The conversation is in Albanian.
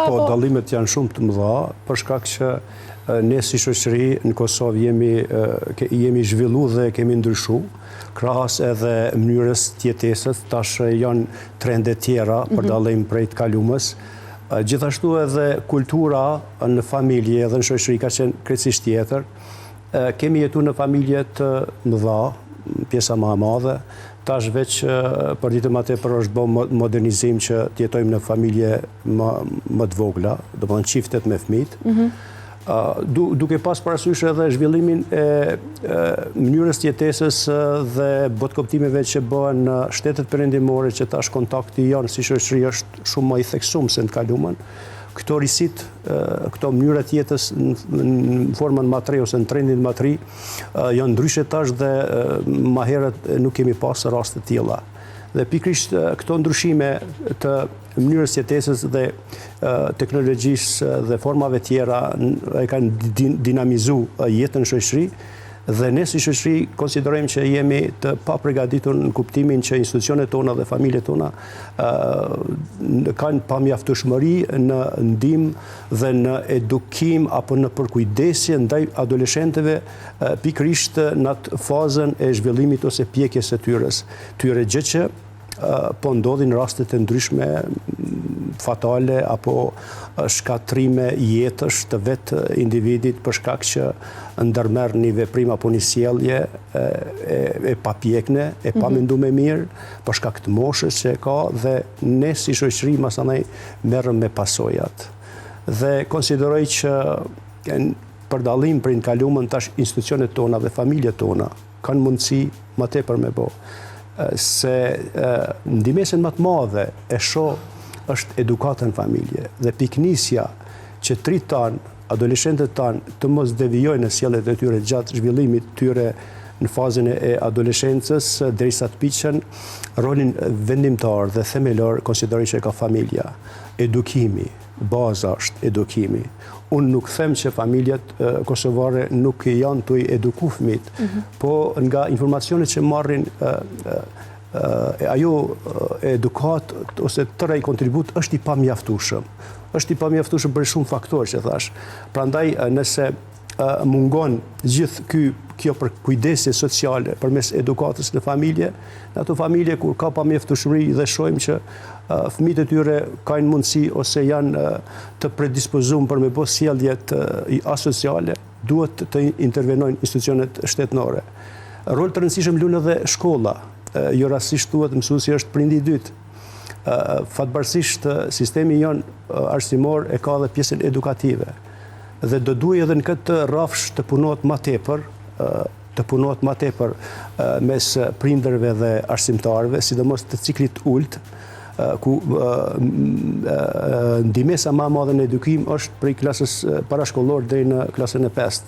Po, dallimet janë shumë të mëdha, për shkak që ne si shoqëri në Kosovë jemi zhvillu dhe kemi ndryshu, krahas edhe mënyrës tjetesës, tash janë trende tjera për dallim prej të kalumës. Gjithashtu edhe kultura në familje dhe në shoqëri ka qenë krejtësisht tjetër. Kemi jetu në familje të mëdha, pjesa më e madhe, tash veç për ditë më tepër është bërë modernizim që të jetojmë në familje më të vogla, do të thonë çiftet me fëmijë. Duke pas parasysh edhe zhvillimin e mënyrës jetesës dhe botkoptimeve që bëhen në shtetet perëndimore, që tash kontakti janë si shoqëri është shumë më i theksuar se në kalumën. Këto risit, këto mënyrat jetës në formën matri ose në trendin matri, janë ndryshe tash dhe ma herët nuk kemi pas raste të tilla. Dhe pikrisht këto ndryshime të mënyrës jetesës dhe teknologjisë dhe formave tjera e kanë dinamizu jetën në shoqëri, dhe ne si shoqëri konsiderojmë që jemi të paprigatitur në kuptimin që institucionet tona dhe familjet tona kanë pamjaftueshmëri në ndihmë dhe në edukim apo në përkujdesje ndaj adoleshentëve pikërisht në atë fazën e zhvillimit ose pjekjes së tyre, gjë që po ndodhin në raste të ndryshme fatale apo shkatrime jetësh të vetë individit për shkak që ndërmerr një veprim apo një sjellje e papjekne, e pamenduar mirë, për shkak të moshës që ka, dhe ne si shoqëri masanaj merrem me pasojat. Dhe konsideroj që për dallim prej në kalumën tash institucionet tona dhe familjet tona kanë mundësi më tepër me bë. Se ndihmesën më të madhe e shoh është edukata në familje dhe piknisja që trit tanë, adoleshentët tanë të mos devijojnë në sjelljet e tyre gjatë zhvillimit të tyre në fazën e adoleshencës derisa të piqen, rolin vendimtar dhe themelor konsideroj që ka familja. Edukimi, baza është edukimi. Unë nuk them që familjet kosovare nuk janë të eduku fëmijët, po nga informacionet që marrin ajo edukat ose tëra i kontribut është i pamjaftueshëm. Është i pamjaftueshëm për shumë faktorë që thash. Prandaj nëse mungon gjithë kjo përkujdesje sociale përmes edukatës në familje, në ato familje kur ka pamjaftueshmëri dhe shohim që fëmijët e tyre kanë mundësi ose janë të predispozuar për me bë sjellje asociale, duhet të intervenojnë institucionet shtetënore. Rol të rëndësishëm luan edhe shkolla. Jo rastisht thuhet mësuesi është prindi i dytë. Fatbarësisht sistemi jonë arsimor e ka edhe pjesën edukative. Dhe do duhet edhe në këtë rrafsh të punohet më tepër mes prindërve dhe arsimtarëve, sidomos të ciklit ult, ku ndihmesa më e madhe në edukim është prej klasës parashkollore deri në klasën e 5.